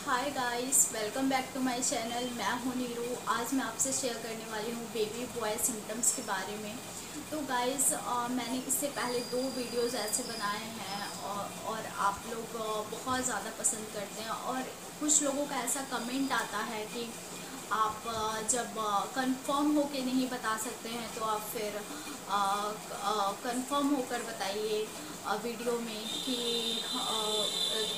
Hi guys, welcome back to my channel. मैं हूं नीरू। आज मैं आपसे शेयर करने वाली हूं बेबी बॉय सिम्टम्स के बारे में। तो गाइस, मैंने इससे पहले 2 वीडियोस ऐसे बनाए हैं और आप लोग बहुत ज़्यादा पसंद करते हैं। और कुछ लोगों का ऐसा कमेंट आता है कि आप जब कंफर्म होके नहीं बता सकते हैं तो आप फिर कंफर्म होकर बताइए वीडियो में कि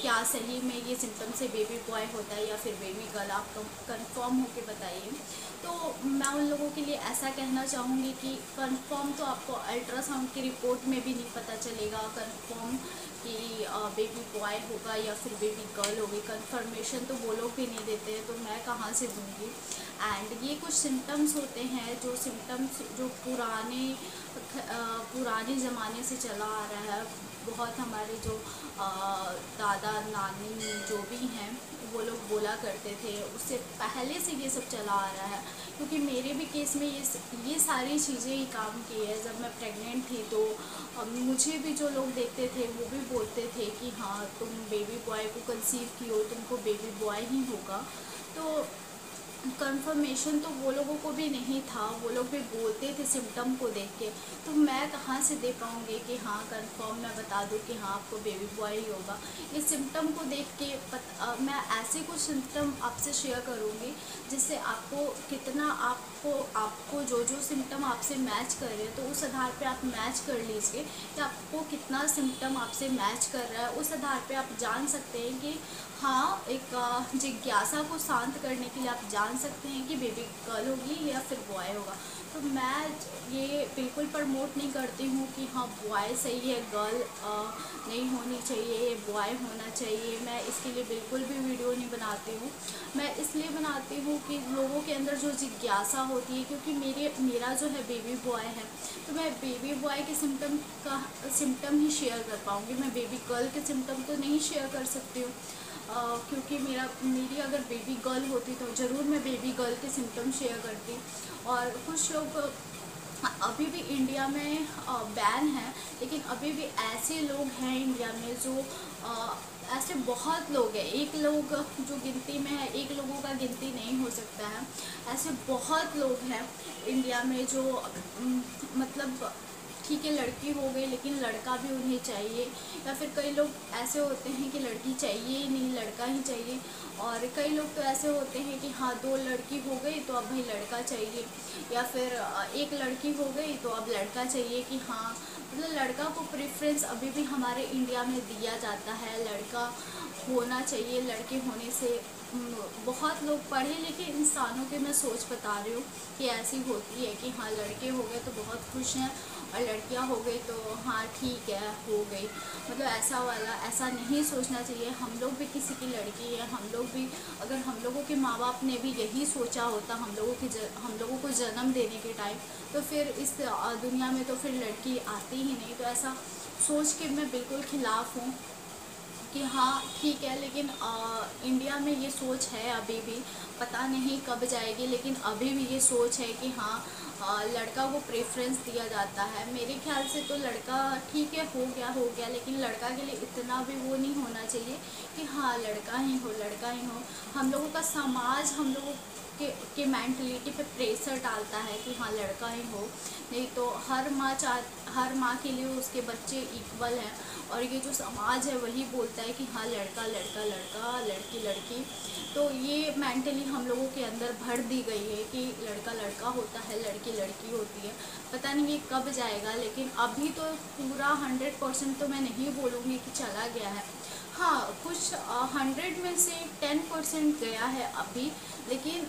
क्या सही में ये सिम्टम से बेबी बॉय होता है या फिर बेबी गर्ल। आप कंफर्म होके बताइए। तो मैं उन लोगों के लिए ऐसा कहना चाहूँगी कि कंफर्म तो आपको अल्ट्रासाउंड की रिपोर्ट में भी नहीं पता चलेगा कंफर्म कि बेबी बॉय होगा या फिर बेबी गर्ल होगी। कंफर्मेशन तो वो लोग भी नहीं देते हैं, तो मैं कहाँ से दूँगी। एंड ये कुछ सिम्टम्स होते हैं जो सिम्टम्स जो पुराने ज़माने से चला आ रहा है। बहुत हमारे जो दादा नानी जो भी हैं वो लोग बोला करते थे, उससे पहले से ये सब चला आ रहा है। क्योंकि मेरे भी केस में ये सारी चीज़ें ही काम की है। जब मैं प्रेग्नेंट थी तो मुझे भी जो लोग देखते थे वो भी बोलते थे कि हाँ, तुम बेबी बॉय को कंसीव की हो, तुमको बेबी बॉय ही होगा। तो कंफर्मेशन तो वो लोगों को भी नहीं था, वो लोग भी बोलते थे सिम्टम को देख के। तो मैं कहाँ से दे पाऊँगी कि हाँ कंफर्म मैं बता दूँ कि हाँ आपको बेबी बॉय ही होगा। इस सिम्टम को देख के मैं ऐसे कुछ सिम्टम आपसे शेयर करूँगी जिससे आपको कितना आपको जो जो सिम्टम आपसे मैच कर रहे हैं तो उस आधार पे आप मैच कर लीजिए कि आपको कितना सिम्टम आपसे मैच कर रहा है। उस आधार पे आप जान सकते हैं कि हाँ, एक जिज्ञासा को शांत करने के लिए आप जान सकते हैं कि बेबी गर्ल होगी या फिर बॉय होगा। तो मैं ये बिल्कुल प्रमोट नहीं करती हूँ कि हाँ बॉय सही है, गर्ल नहीं होनी चाहिए, बॉय होना चाहिए। मैं इसके लिए बिल्कुल भी वीडियो नहीं बनाती हूँ। मैं इसलिए बनाती हूँ कि लोगों के अंदर जो जिज्ञासा होती है, क्योंकि मेरा जो है बेबी बॉय है, तो मैं बेबी बॉय के सिम्टम ही शेयर कर पाऊँगी। मैं बेबी गर्ल के सिम्टम तो नहीं शेयर कर सकती हूँ। क्योंकि मेरी अगर बेबी गर्ल होती तो ज़रूर मैं बेबी गर्ल के सिम्टम शेयर करती। और कुछ लोग अभी भी इंडिया में बैन है, लेकिन अभी भी ऐसे लोग हैं इंडिया में जो ऐसे बहुत लोग हैं। एक लोग जो गिनती में है, एक लोगों का गिनती नहीं हो सकता है। ऐसे बहुत लोग हैं इंडिया में जो मतलब ठीक है लड़की हो गई लेकिन लड़का भी उन्हें चाहिए। या फिर कई लोग ऐसे होते हैं कि लड़की चाहिए ही नहीं, लड़का ही चाहिए। और कई लोग तो ऐसे होते हैं कि हाँ 2 लड़की हो गई तो अब भाई लड़का चाहिए, या फिर एक लड़की हो गई तो अब लड़का चाहिए। कि हाँ मतलब लड़का को प्रेफरेंस अभी भी हमारे इंडिया में दिया जाता है, लड़का होना चाहिए। लड़के होने से बहुत लोग पढ़े लिखे इंसानों के मैं सोच बता रही हूँ कि ऐसी होती है कि हाँ लड़के हो गए तो बहुत खुश हैं और लड़कियां हो गई तो हाँ ठीक है हो गई। मतलब ऐसा नहीं सोचना चाहिए। हम लोग भी किसी की लड़की है, हम लोग भी अगर हम लोगों के माँ बाप ने भी यही सोचा होता हम लोगों को जन्म देने के टाइम, तो फिर इस दुनिया में तो फिर लड़की आती ही नहीं। तो ऐसा सोच के मैं बिल्कुल खिलाफ़ हूँ कि हाँ ठीक है, लेकिन इंडिया में ये सोच है अभी भी, पता नहीं कब जाएगी, लेकिन अभी भी ये सोच है कि हाँ लड़का को प्रेफरेंस दिया जाता है। मेरे ख्याल से तो लड़का ठीक है हो गया, लेकिन लड़का के लिए इतना भी वो नहीं होना चाहिए कि हाँ लड़का ही हो। हम लोगों का समाज हम लोगों के मेंटलिटी पे प्रेशर डालता है कि हाँ लड़का ही हो। नहीं तो हर माँ के लिए उसके बच्चे इक्वल हैं, और ये जो समाज है वही बोलता है कि हाँ लड़का लड़का लड़का, लड़की लड़की। तो ये मेंटली हम लोगों के अंदर भर दी गई है कि लड़का लड़का होता है, लड़की लड़की होती है। पता नहीं ये कब जाएगा, लेकिन अभी तो पूरा 100% तो मैं नहीं बोलूँगी कि चला गया है। हाँ कुछ 100 में से 10% गया है अभी, लेकिन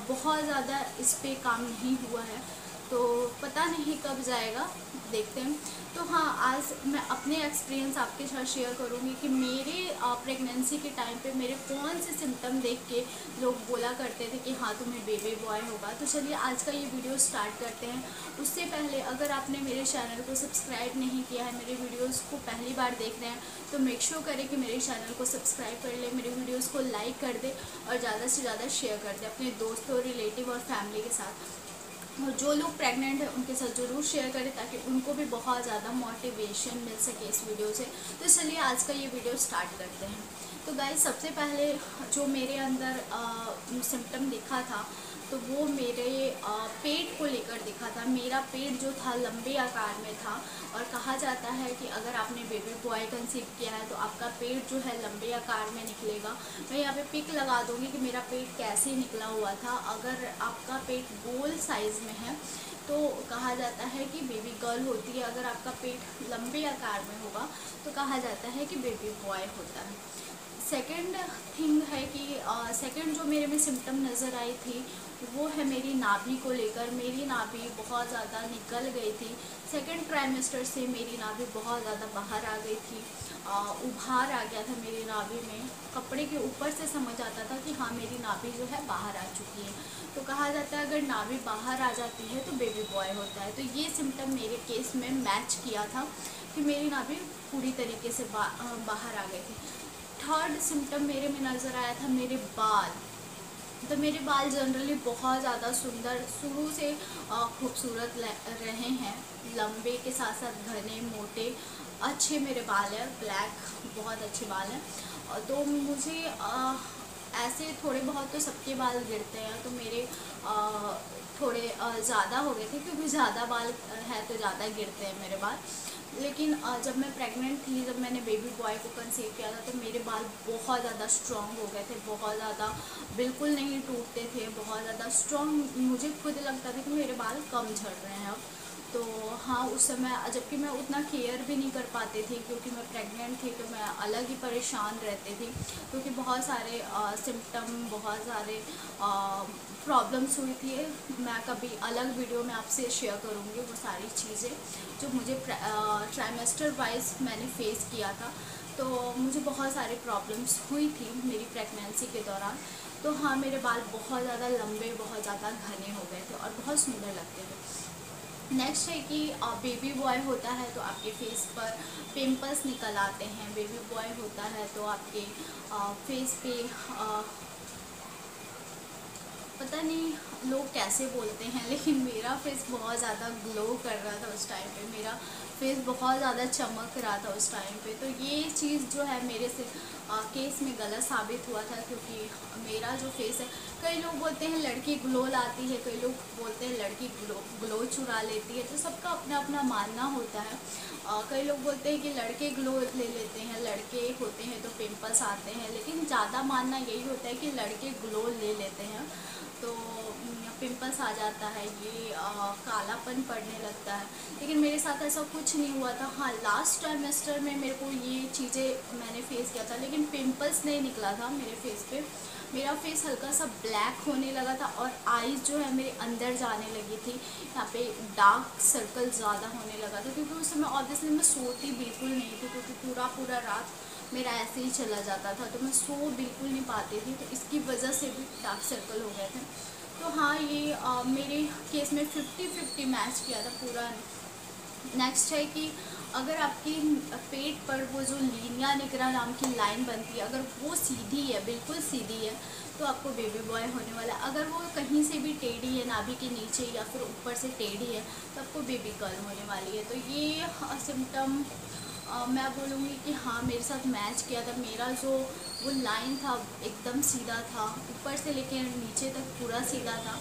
बहुत ज़्यादा इस पे काम नहीं हुआ है। तो पता नहीं कब जाएगा, देखते हैं। तो हाँ, आज मैं अपने एक्सपीरियंस आपके साथ शेयर करूँगी कि मेरे प्रेगनेंसी के टाइम पे मेरे कौन से सिम्टम देख के लोग बोला करते थे कि हाँ तुम्हें बेबी बॉय होगा। तो चलिए आज का ये वीडियो स्टार्ट करते हैं। उससे पहले अगर आपने मेरे चैनल को सब्सक्राइब नहीं किया है, मेरे वीडियोज़ को पहली बार देख रहे हैं, तो मेक श्योर करें कि मेरे चैनल को सब्सक्राइब कर ले, मेरे वीडियोज़ को लाइक कर दे और ज़्यादा से ज़्यादा शेयर कर दे अपने दोस्तों, रिलेटिव और फैमिली के साथ। और जो लोग प्रेग्नेंट हैं उनके साथ ज़रूर शेयर करें ताकि उनको भी बहुत ज़्यादा मोटिवेशन मिल सके इस वीडियो से। तो चलिए आज का ये वीडियो स्टार्ट करते हैं। तो गाइस सबसे पहले जो मेरे अंदर सिम्टम दिखा था तो वो मेरे पेट को लेकर दिखा था। मेरा पेट जो था लंबे आकार में था, और कहा जाता है कि अगर आपने बेबी बॉय कंसीव किया है तो आपका पेट जो है लंबे आकार में निकलेगा। मैं यहाँ पे पिक लगा दूँगी कि मेरा पेट कैसे निकला हुआ था। अगर आपका पेट गोल साइज़ में है तो कहा जाता है कि बेबी गर्ल होती है, अगर आपका पेट लंबे आकार में होगा तो कहा जाता है कि बेबी बॉय होता है। सेकंड थिंग है कि सेकंड जो मेरे में सिम्टम नज़र आई थी वो है मेरी नाभि को लेकर। मेरी नाभि बहुत ज़्यादा निकल गई थी। सेकंड ट्राइमेस्टर से मेरी नाभि बहुत ज़्यादा बाहर आ गई थी, उभार आ गया था मेरी नाभि में। कपड़े के ऊपर से समझ आता था कि हाँ मेरी नाभि जो है बाहर आ चुकी है। तो कहा जाता है अगर नाभि बाहर आ जाती है तो बेबी बॉय होता है। तो ये सिम्टम मेरे केस में मैच किया था कि मेरी नाभि पूरी तरीके से बाहर आ गई थी। थर्ड सिम्टम मेरे में नज़र आया था मेरे बाल। तो मेरे बाल जनरली बहुत ज़्यादा सुंदर शुरू से खूबसूरत रहे हैं, लंबे के साथ साथ घने मोटे अच्छे मेरे बाल हैं, ब्लैक बहुत अच्छे बाल हैं। तो मुझे ऐसे थोड़े बहुत तो सबके बाल गिरते हैं, तो मेरे थोड़े ज़्यादा हो गए थे क्योंकि ज़्यादा बाल है तो ज़्यादा गिरते हैं मेरे बाल। लेकिन जब मैं प्रेग्नेंट थी, जब मैंने बेबी बॉय को कंसीव किया था तो मेरे बाल बहुत ज़्यादा स्ट्रॉन्ग हो गए थे, बहुत ज़्यादा बिल्कुल नहीं टूटते थे, बहुत ज़्यादा स्ट्रॉन्ग। मुझे खुद लगता था कि मेरे बाल कम झड़ रहे हैं अब। तो हाँ उस समय, जबकि मैं उतना केयर भी नहीं कर पाती थी क्योंकि मैं प्रेग्नेंट थी, तो मैं अलग ही परेशान रहती थी क्योंकि बहुत सारे सिम्टम, बहुत सारे प्रॉब्लम्स हुई थी। मैं कभी अलग वीडियो में आपसे शेयर करूँगी वो सारी चीज़ें जो मुझे ट्राइमेस्टर वाइज मैंने फेस किया था। तो मुझे बहुत सारी प्रॉब्लम्स हुई थी मेरी प्रेगनेंसी के दौरान। तो हाँ मेरे बाल बहुत ज़्यादा लंबे, बहुत ज़्यादा घने हो गए थे और बहुत सुंदर लगते थे। नेक्स्ट है कि बेबी बॉय होता है तो आपके फेस पर पिंपल्स निकल आते हैं। बेबी बॉय होता है तो आपके फेस पे पता नहीं लोग कैसे बोलते हैं, लेकिन मेरा फेस बहुत ज़्यादा ग्लो कर रहा था उस टाइम पे। मेरा फेस बहुत ज़्यादा चमक रहा था उस टाइम पे। तो ये चीज़ जो है मेरे से केस में गलत साबित हुआ था क्योंकि मेरा जो फेस है, कई लोग बोलते हैं लड़की ग्लो लाती है, कई लोग बोलते हैं लड़की ग्लो चुरा लेती है। तो सबका अपना अपना मानना होता है। कई लोग बोलते हैं कि लड़के ग्लो ले लेते हैं, लड़के होते हैं तो पिंपल्स आते हैं, लेकिन ज़्यादा मानना यही होता है कि लड़के ग्लो ले लेते हैं तो पिंपल्स आ जाता है, ये कालापन पड़ने लगता है। लेकिन मेरे साथ ऐसा कुछ नहीं हुआ था। हाँ लास्ट ट्राइमेस्टर में मेरे को ये चीज़ें मैंने फेस किया था, लेकिन पिंपल्स नहीं निकला था मेरे फेस पे। मेरा फेस हल्का सा ब्लैक होने लगा था और आईज़ जो है मेरे अंदर जाने लगी थी, यहाँ पे डार्क सर्कल ज़्यादा होने लगा था क्योंकि उस समय ऑब्वियसली मैं सोती बिल्कुल नहीं थी क्योंकि पूरा रात मेरा ऐसे ही चला जाता था, तो मैं सो बिल्कुल नहीं पाती थी, तो इसकी वजह से भी डार्क सर्कल हो गए थे। तो हाँ ये मेरे केस में 50-50 मैच किया था पूरा। नेक्स्ट है कि अगर आपकी पेट पर वो जो लीनिया निग्रा नाम की लाइन बनती है, अगर वो सीधी है, बिल्कुल सीधी है, तो आपको बेबी बॉय होने वाला है। अगर वो कहीं से भी टेढ़ी है, नाभि के नीचे या फिर ऊपर से टेढ़ी है, तो आपको बेबी गर्ल होने वाली है। तो ये सिम्टम मैं बोलूँगी कि हाँ मेरे साथ मैच किया था। मेरा जो वो लाइन था एकदम सीधा था, ऊपर से लेकर नीचे तक पूरा सीधा था।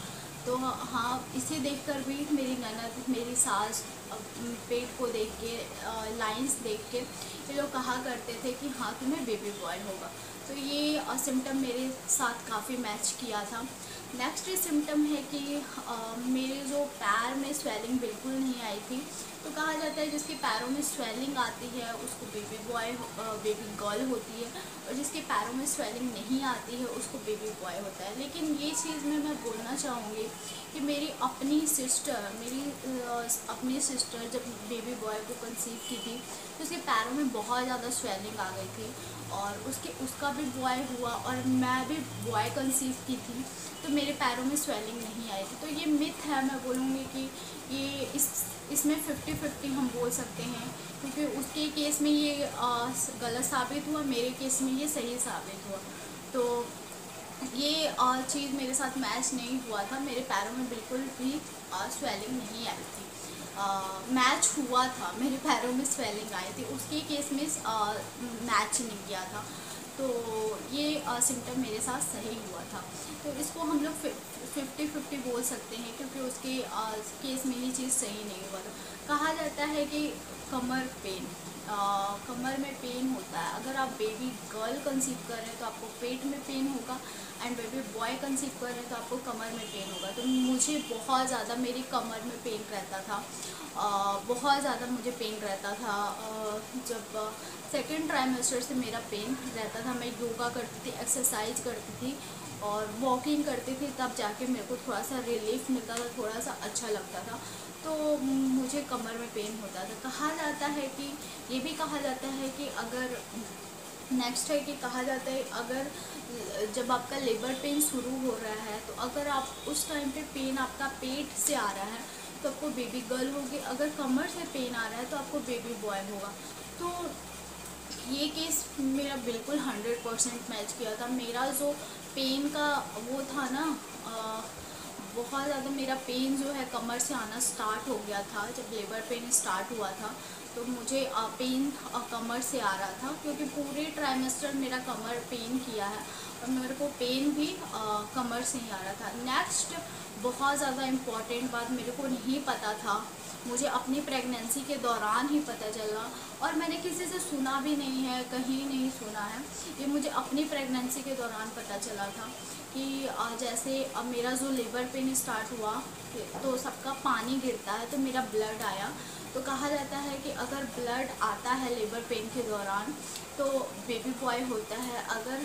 तो हाँ इसे देखकर भी मेरी ननद, मेरी सास पेट को देख के, लाइंस देख के ये लोग कहा करते थे कि हाँ तुम्हें बेबी बॉय होगा। तो ये सिम्टम मेरे साथ काफ़ी मैच किया था। नेक्स्ट सिम्टम है कि मेरे जो पैर में स्वेलिंग बिल्कुल नहीं आई थी। तो कहा जाता है जिसके पैरों में स्वेलिंग आती है उसको बेबी बॉय, बेबी गर्ल होती है, और जिसके पैरों में स्वेलिंग नहीं आती है उसको बेबी बॉय होता है। लेकिन ये चीज़ मैं बोलना चाहूँगी कि मेरी अपनी सिस्टर जब बेबी बॉय को कंसीव की थी तो उसके पैरों में बहुत ज़्यादा स्वेलिंग आ गई थी, और उसका भी बॉय हुआ और मैं भी बॉय कंसीव की थी तो मेरे पैरों में स्वेलिंग नहीं आई थी। तो ये मिथ है, मैं बोलूँगी कि ये इसमें 50-50 हम बोल सकते हैं क्योंकि उसके केस में ये गलत साबित हुआ, मेरे केस में ये सही साबित हुआ। तो ये चीज़ मेरे साथ मैच नहीं हुआ था, मेरे पैरों में बिल्कुल भी स्वेलिंग नहीं आई थी। मैच हुआ था, मेरे पैरों में स्वेलिंग आई थी, उसके केस में मैच नहीं किया था। तो ये सिम्टम मेरे साथ सही हुआ था। तो इसको हम लोग 50-50 बोल सकते हैं, क्योंकि उसके केस में ये चीज़ सही नहीं हुआ था। कहा जाता है कि कमर पेन, कमर में पेन होता है। अगर आप बेबी गर्ल कंसीव कर रहे हैं तो आपको पेट में पेन होगा, एंड बेबी बॉय कंसीव कर रहे हैं तो आपको कमर में पेन होगा। तो मुझे बहुत ज़्यादा मेरी कमर में पेन रहता था, बहुत ज़्यादा मुझे पेन रहता था। जब सेकेंड ट्राइमेस्टर से मेरा पेन रहता था, मैं योगा करती थी, एक्सरसाइज करती थी और वॉकिंग करती थी, तब जाके मेरे को थोड़ा सा रिलीफ मिलता था, थोड़ा सा अच्छा लगता था। तो मुझे कमर में पेन होता था। कहा जाता है कि ये भी कहा जाता है कि अगर नेक्स्ट है कि कहा जाता है अगर जब आपका लेबर पेन शुरू हो रहा है, तो अगर आप उस टाइम पे पेन आपका पेट से आ रहा है तो आपको बेबी गर्ल होगी, अगर कमर से पेन आ रहा है तो आपको बेबी बॉय होगा। तो ये केस मेरा बिल्कुल 100% मैच किया था। मेरा जो पेन का वो था ना, बहुत ज़्यादा मेरा पेन जो है कमर से आना स्टार्ट हो गया था। जब लेबर पेन स्टार्ट हुआ था तो मुझे पेन कमर से आ रहा था, क्योंकि पूरे ट्राइमेस्टर मेरा कमर पेन किया है और मेरे को पेन भी कमर से ही आ रहा था। नेक्स्ट बहुत ज़्यादा इम्पॉर्टेंट बात मेरे को नहीं पता था, मुझे अपनी प्रेगनेंसी के दौरान ही पता चला, और मैंने किसी से सुना भी नहीं है, कहीं नहीं सुना है, ये मुझे अपनी प्रेगनेंसी के दौरान पता चला था कि जैसे मेरा जो लेबर पेन स्टार्ट हुआ तो सबका पानी गिरता है, तो मेरा ब्लड आया। तो कहा जाता है कि अगर ब्लड आता है लेबर पेन के दौरान तो बेबी बॉय होता है, अगर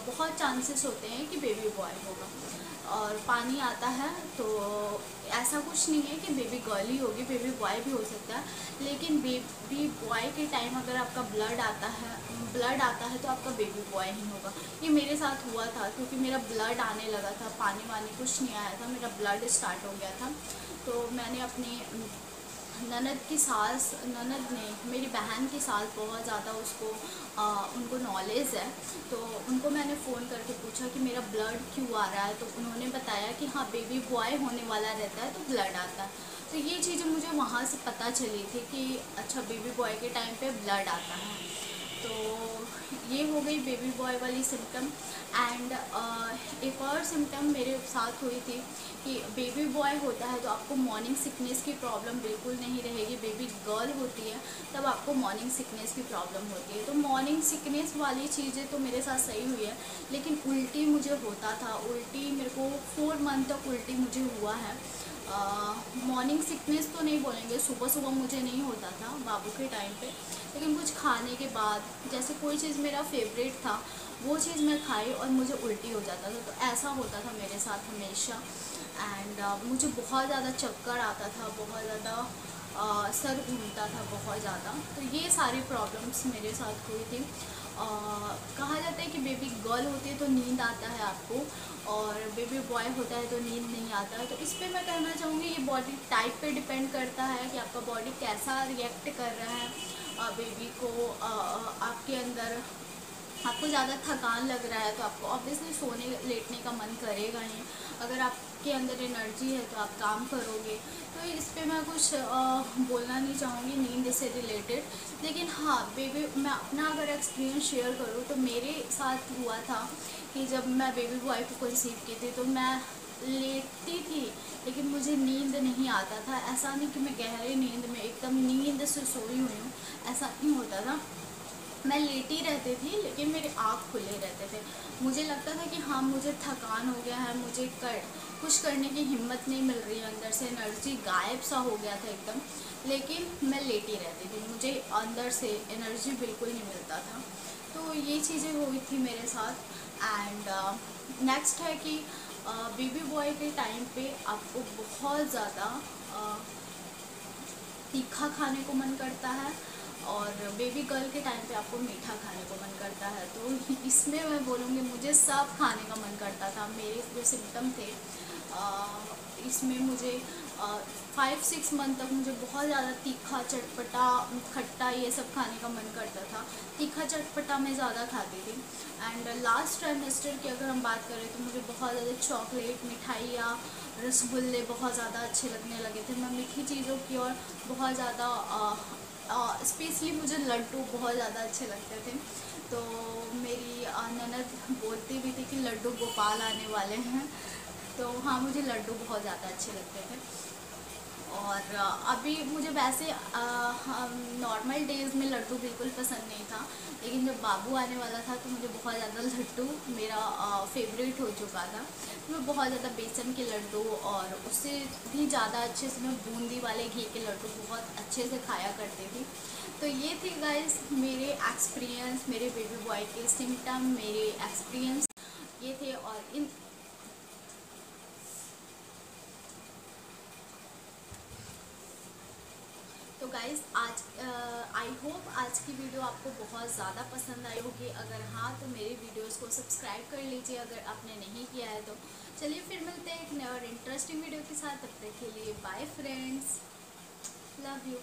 बहुत चांसेस होते हैं कि बेबी बॉय होगा। और पानी आता है तो ऐसा कुछ नहीं है कि बेबी गर्ल ही होगी, बेबी बॉय भी हो सकता है, लेकिन बेबी बॉय के टाइम अगर आपका ब्लड आता है तो आपका बेबी बॉय ही होगा। ये मेरे साथ हुआ था, क्योंकि मेरा ब्लड आने लगा था, पानी वानी कुछ नहीं आया था, मेरा ब्लड स्टार्ट हो गया था। तो मैंने अपनी ननद की सास, ननद ने मेरी बहन की सास, बहुत ज़्यादा उनको नॉलेज है, तो उनको मैंने फ़ोन करके पूछा कि मेरा ब्लड क्यों आ रहा है। तो उन्होंने बताया कि हाँ बेबी बॉय होने वाला रहता है तो ब्लड आता है। तो ये चीज़ें मुझे वहाँ से पता चली थी कि अच्छा बेबी बॉय के टाइम पे ब्लड आता है। तो ये हो गई बेबी बॉय वाली सिम्टम। एंड एक और सिम्टम मेरे साथ हुई थी कि बेबी बॉय होता है तो आपको मॉर्निंग सिकनेस की प्रॉब्लम बिल्कुल नहीं रहेगी। बेबी गर्ल होती है तब आपको मॉर्निंग सिकनेस की प्रॉब्लम होती है। तो मॉर्निंग सिकनेस वाली चीज़ें तो मेरे साथ सही हुई है, लेकिन उल्टी मुझे होता था। उल्टी मेरे को 4 मंथ तक उल्टी मुझे हुआ है। मॉर्निंग सिकनेस तो नहीं बोलेंगे, सुबह सुबह मुझे नहीं होता था बाबू के टाइम पे, लेकिन कुछ खाने के बाद जैसे कोई चीज़ मेरा फेवरेट था वो चीज़ मैं खाई और मुझे उल्टी हो जाता था। तो ऐसा होता था मेरे साथ हमेशा। एंड मुझे बहुत ज़्यादा चक्कर आता था, बहुत ज़्यादा सर घूमता था बहुत ज़्यादा। तो ये सारी प्रॉब्लम्स मेरे साथ हुई थी। कहा जाता है कि बेबी गर्ल होती है तो नींद आता है आपको, और बेबी बॉय होता है तो नींद नहीं आता है। तो इस पर मैं कहना चाहूँगी ये बॉडी टाइप पे डिपेंड करता है कि आपका बॉडी कैसा रिएक्ट कर रहा है बेबी को। आपके अंदर आपको ज़्यादा थकान लग रहा है तो आपको ऑब्वियसली सोने लेटने का मन करेगा ही। अगर आपके अंदर एनर्जी है तो आप काम करोगे। तो इस पे मैं कुछ बोलना नहीं चाहूँगी नींद से रिलेटेड, लेकिन हाँ बेबी, मैं अपना अगर एक्सपीरियंस शेयर करूँ तो मेरे साथ हुआ था कि जब मैं बेबी बॉय को कंसीव की थी तो मैं लेटती थी लेकिन मुझे नींद नहीं आता था। ऐसा नहीं कि मैं गहरी नींद में एकदम नींद से सोई हुई हूँ, ऐसा नहीं होता था। मैं लेटी रहती थी लेकिन मेरे आँख खुले रहते थे। मुझे लगता था कि हाँ मुझे थकान हो गया है, मुझे कुछ करने की हिम्मत नहीं मिल रही है, अंदर से एनर्जी गायब सा हो गया था एकदम, लेकिन मैं लेटी रहती थी, मुझे अंदर से एनर्जी बिल्कुल नहीं मिलता था। तो ये चीज़ें हुई थी मेरे साथ। एंड नेक्स्ट है कि बेबी बॉय के टाइम पे आपको बहुत ज़्यादा तीखा खाने को मन करता है, और बेबी गर्ल के टाइम पे आपको मीठा खाने को मन करता है। तो इसमें मैं बोलूँगी मुझे सब खाने का मन करता था। मेरे जो सिम्टम थे इसमें मुझे 5-6 मंथ तक मुझे बहुत ज़्यादा तीखा, चटपटा, खट्टा ये सब खाने का मन करता था। तीखा चटपटा मैं ज़्यादा खाती थी। एंड लास्ट ट्राइमेस्टर की अगर हम बात करें तो मुझे बहुत ज़्यादा चॉकलेट, मिठाइयाँ, रसगुल्ले बहुत ज़्यादा अच्छे लगने लगे थे। मैं मीठी चीज़ों की और बहुत ज़्यादा स्पेशली मुझे लड्डू बहुत ज़्यादा अच्छे लगते थे। तो मेरी ननद बोलती भी थी कि लड्डू गोपाल आने वाले हैं। तो हाँ, मुझे लड्डू बहुत ज़्यादा अच्छे लगते थे। और अभी मुझे वैसे नॉर्मल डेज़ में लड्डू बिल्कुल पसंद नहीं था, लेकिन जब बाबू आने वाला था तो मुझे बहुत ज़्यादा लड्डू मेरा फेवरेट हो चुका था। तो मैं बहुत ज़्यादा बेसन के लड्डू और उससे भी ज़्यादा अच्छे से मैं बूंदी वाले घी के लड्डू बहुत अच्छे से खाया करती थी। तो ये थे गाइस मेरे एक्सपीरियंस, मेरे बेबी बॉय के सिम्टम, मेरे एक्सपीरियंस ये थे। और इन तो गाइज़ आज आई होप आज की वीडियो आपको बहुत ज़्यादा पसंद आई होगी। अगर हाँ तो मेरे वीडियोस को सब्सक्राइब कर लीजिए अगर आपने नहीं किया है तो। चलिए फिर मिलते हैं एक नए और इंटरेस्टिंग वीडियो के साथ। तब तक के लिए बाय फ्रेंड्स, लव यू।